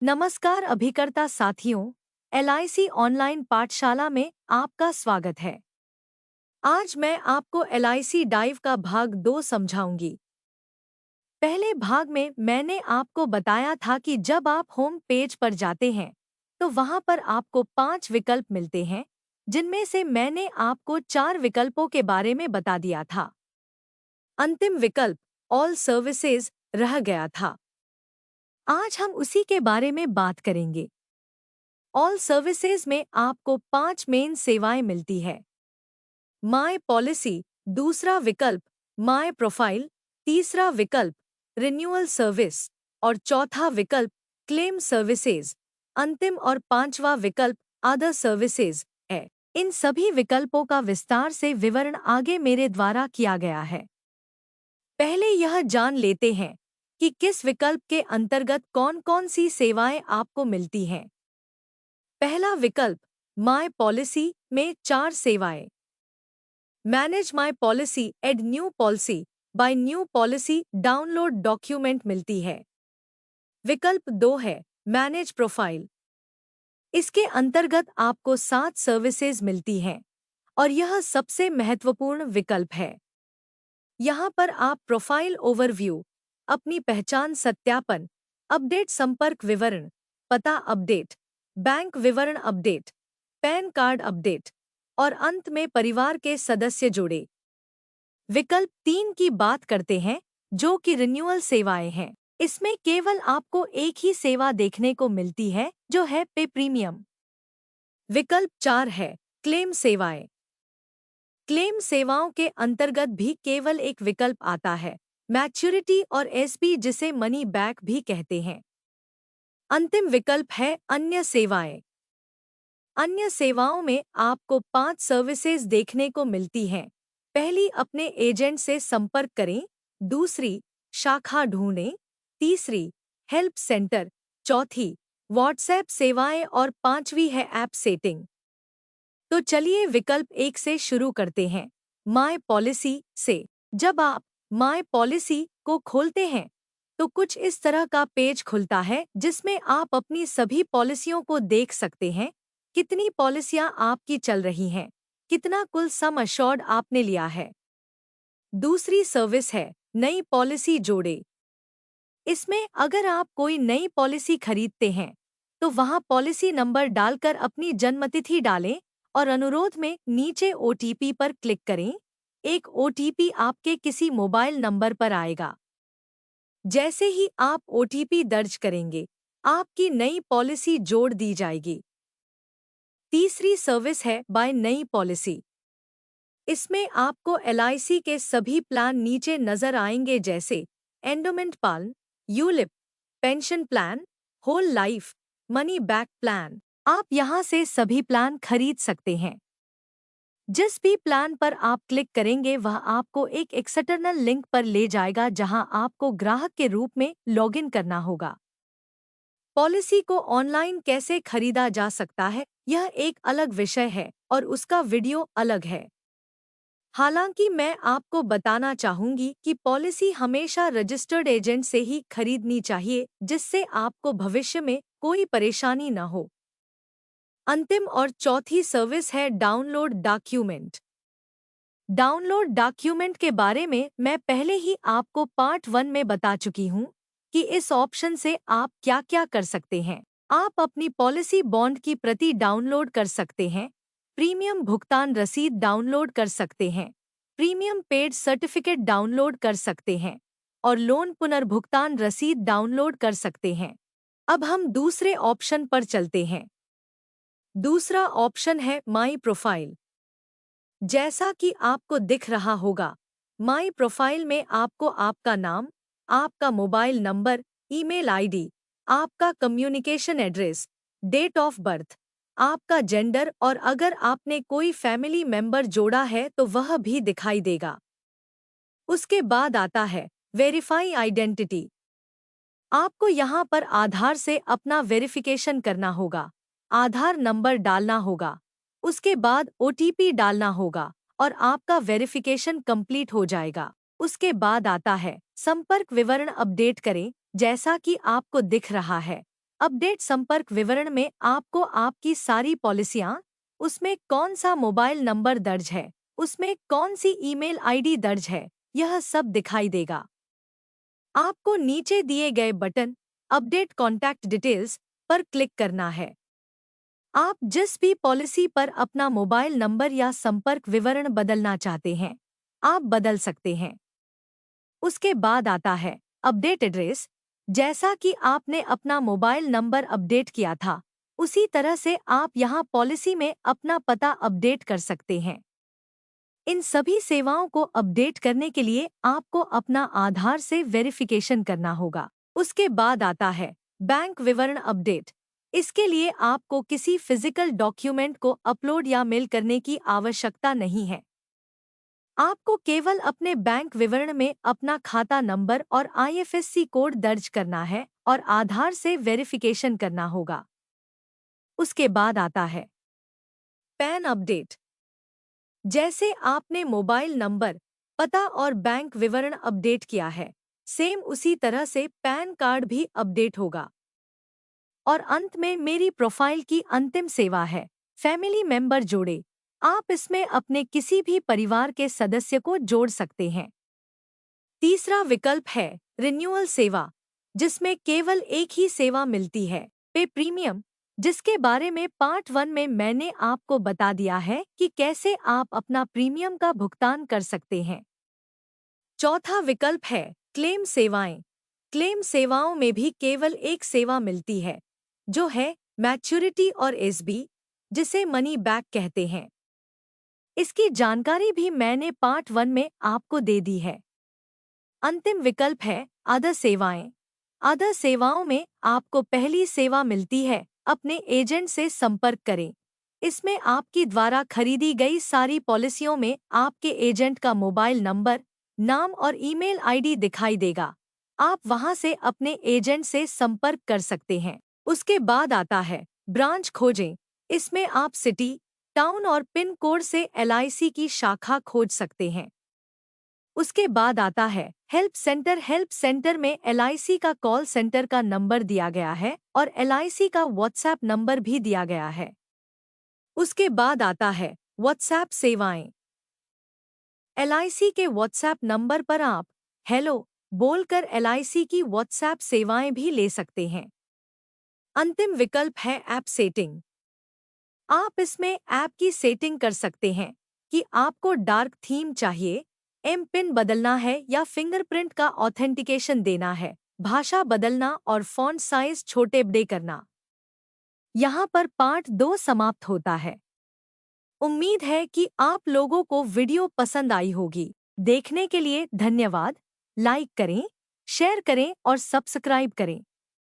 नमस्कार अभिकर्ता साथियों, एलआईसी ऑनलाइन पाठशाला में आपका स्वागत है। आज मैं आपको एलआईसी डाइव का भाग 2 समझाऊंगी। पहले भाग में मैंने आपको बताया था कि जब आप होम पेज पर जाते हैं तो वहां पर आपको 5 विकल्प मिलते हैं, जिनमें से मैंने आपको 4 विकल्पों के बारे में बता दिया था। अंतिम विकल्प ऑल सर्विसेज रह गया था। आज हम उसी के बारे में बात करेंगे। ऑल सर्विसेज में आपको 5 मेन सेवाएं मिलती है। माय पॉलिसी, दूसरा विकल्प माय प्रोफाइल, तीसरा विकल्प रिन्यूअल सर्विस और चौथा विकल्प क्लेम सर्विसेज। अंतिम और पांचवा विकल्प अदर सर्विसेज है। इन सभी विकल्पों का विस्तार से विवरण आगे मेरे द्वारा किया गया है। पहले यह जान लेते हैं कि किस विकल्प के अंतर्गत कौन-कौन सी सेवाएं आपको मिलती हैं। पहला विकल्प माय पॉलिसी में 4 सेवाएं। Manage my policy, add new policy, buy new policy, download document मिलती है। विकल्प 2 है मैनेज प्रोफाइल। इसके अंतर्गत आपको 7 सर्विसेज मिलती हैं और यह सबसे महत्वपूर्ण विकल्प है। यहाँ पर आप प्रोफाइल ओवरव्यू, अपनी पहचान सत्यापन, अपडेट संपर्क विवरण, पता अपडेट, बैंक विवरण अपडेट, पैन कार्ड अपडेट और अंत में परिवार के सदस्य जोड़े। विकल्प 3 की बात करते हैं, जो कि रिन्यूअल सेवाएं हैं। इसमें केवल आपको एक ही सेवा देखने को मिलती है, जो है पे प्रीमियम। विकल्प 4 है क्लेम सेवाएं। क्लेम सेवाओं के अंतर्गत भी केवल एक विकल्प आता है, मैच्योरिटी और एसपी, जिसे मनी बैक भी कहते हैं। अंतिम विकल्प है अन्य सेवाएं। अन्य सेवाओं में आपको 5 सर्विसेज देखने को मिलती हैं। पहली, अपने एजेंट से संपर्क करें। दूसरी, शाखा ढूंढें। तीसरी, हेल्प सेंटर। चौथी, व्हाट्सएप सेवाएं और पांचवी है ऐप सेटिंग। तो चलिए विकल्प 1 से शुरू करते हैं, माय पॉलिसी से। जब आप माय पॉलिसी को खोलते हैं तो कुछ इस तरह का पेज खुलता है, जिसमें आप अपनी सभी पॉलिसियों को देख सकते हैं। कितनी पॉलिसियां आपकी चल रही हैं, कितना कुल सम अश्योर्ड आपने लिया है। दूसरी सर्विस है नई पॉलिसी जोड़े। इसमें अगर आप कोई नई पॉलिसी खरीदते हैं तो वहां पॉलिसी नंबर डालकर अपनी जन्मतिथि डालें और अनुरोध में नीचे ओटीपी पर क्लिक करें। एक ओटीपी आपके किसी मोबाइल नंबर पर आएगा। जैसे ही आप ओटीपी दर्ज करेंगे, आपकी नई पॉलिसी जोड़ दी जाएगी। तीसरी सर्विस है बाय नई पॉलिसी। इसमें आपको एलआईसी के सभी प्लान नीचे नजर आएंगे, जैसे endowment plan, ULIP, pension plan, whole life, money back plan. आप यहां से सभी प्लान खरीद सकते हैं। जिस भी प्लान पर आप क्लिक करेंगे वह आपको एक एक्सटर्नल लिंक पर ले जाएगा, जहां आपको ग्राहक के रूप में लॉगिन करना होगा। पॉलिसी को ऑनलाइन कैसे खरीदा जा सकता है, यह एक अलग विषय है और उसका वीडियो अलग है। हालांकि मैं आपको बताना चाहूंगी कि पॉलिसी हमेशा रजिस्टर्ड एजेंट से ही खरीदनी चाहिए, जिससे आपको भविष्य में कोई परेशानी न हो। अंतिम और चौथी सर्विस है डाउनलोड डॉक्यूमेंट। डाउनलोड डॉक्यूमेंट के बारे में मैं पहले ही आपको पार्ट 1 में बता चुकी हूं कि इस ऑप्शन से आप क्या-क्या कर सकते हैं। आप अपनी पॉलिसी बॉन्ड की प्रति डाउनलोड कर सकते हैं, प्रीमियम भुगतान रसीद डाउनलोड कर सकते हैं, प्रीमियम पेड सर्टिफिकेट डाउनलोड कर सकते हैं और लोन पुनर्भुगतान रसीद डाउनलोड कर सकते हैं। अब हम दूसरे ऑप्शन पर चलते हैं। दूसरा ऑप्शन है माई प्रोफाइल। जैसा कि आपको दिख रहा होगा, माई प्रोफाइल में आपको आपका नाम, आपका मोबाइल नंबर, ईमेल आईडी, आपका communication address, date of birth, आपका जेंडर और अगर आपने कोई फैमिली मेंबर जोड़ा है तो वह भी दिखाई देगा। उसके बाद आता है वेरीफाई आइडेंटिटी। आपको यहाँ पर आधार से अपना वेरिफिकेशन करना होगा। आधार नंबर डालना होगा, उसके बाद ओटीपी डालना होगा और आपका वेरिफिकेशन कंप्लीट हो जाएगा। उसके बाद आता है संपर्क विवरण अपडेट करें। जैसा कि आपको दिख रहा है, अपडेट संपर्क विवरण में आपको आपकी सारी पॉलिसियां, उसमें कौन सा मोबाइल नंबर दर्ज है, उसमें कौन सी ईमेल आईडी दर्ज है, यह सब दिखाई देगा। आपको नीचे दिए गए बटन अपडेट कॉन्टैक्ट डिटेल्स पर क्लिक करना है। आप जिस भी पॉलिसी पर अपना मोबाइल नंबर या संपर्क विवरण बदलना चाहते हैं, आप बदल सकते हैं। उसके बाद आता है अपडेट एड्रेस। जैसा कि आपने अपना मोबाइल नंबर अपडेट किया था, उसी तरह से आप यहां पॉलिसी में अपना पता अपडेट कर सकते हैं। इन सभी सेवाओं को अपडेट करने के लिए आपको अपना आधार से वेरिफिकेशन करना होगा। उसके बाद आता है बैंक विवरण अपडेट। इसके लिए आपको किसी फिजिकल डॉक्यूमेंट को अपलोड या मेल करने की आवश्यकता नहीं है। आपको केवल अपने बैंक विवरण में अपना खाता नंबर और आईएफएससी कोड दर्ज करना है और आधार से वेरिफिकेशन करना होगा। उसके बाद आता है पैन अपडेट। जैसे आपने मोबाइल नंबर, पता और बैंक विवरण अपडेट किया है, सेम उसी तरह से पैन कार्ड भी अपडेट होगा। और अंत में मेरी प्रोफाइल की अंतिम सेवा है फैमिली मेंबर जोड़े। आप इसमें अपने किसी भी परिवार के सदस्य को जोड़ सकते हैं। तीसरा विकल्प है रिन्यूअल सेवा, जिसमें केवल एक ही सेवा मिलती है, पे प्रीमियम, जिसके बारे में पार्ट 1 में मैंने आपको बता दिया है कि कैसे आप अपना प्रीमियम का भुगतान कर सकते हैं। चौथा विकल्प है क्लेम सेवाएं। क्लेम सेवाओं में भी केवल एक सेवा मिलती है, जो है मैच्योरिटी और एसबी, जिसे मनी बैक कहते हैं। इसकी जानकारी भी मैंने पार्ट 1 में आपको दे दी है। अंतिम विकल्प है अदर सेवाएं। अदर सेवाओं में आपको पहली सेवा मिलती है अपने एजेंट से संपर्क करें। इसमें आपकी द्वारा खरीदी गई सारी पॉलिसियों में आपके एजेंट का मोबाइल नंबर, नाम और ईमेल आईडी दिखाई देगा। आप वहां से अपने एजेंट से संपर्क कर सकते हैं। उसके बाद आता है ब्रांच खोजें। इसमें आप सिटी, टाउन और पिन कोड से एलआईसी की शाखा खोज सकते हैं। उसके बाद आता है हेल्प सेंटर। हेल्प सेंटर में एलआईसी का कॉल सेंटर का नंबर दिया गया है और एलआईसी का व्हाट्सएप नंबर भी दिया गया है। उसके बाद आता है व्हाट्सएप सेवाएं। एलआईसी के व्हाट्सएप नंबर पर आप हेलो बोलकर एलआईसी की व्हाट्सएप सेवाएं भी ले सकते हैं। अंतिम विकल्प है ऐप सेटिंग। आप इसमें ऐप की सेटिंग कर सकते हैं कि आपको डार्क थीम चाहिए, एम पिन बदलना है या फिंगरप्रिंट का ऑथेंटिकेशन देना है, भाषा बदलना और फॉन्ट साइज छोटे बड़े करना। यहाँ पर पार्ट 2 समाप्त होता है। उम्मीद है कि आप लोगों को वीडियो पसंद आई होगी। देखने के लिए धन्यवाद। लाइक करें, शेयर करें और सब्सक्राइब करें।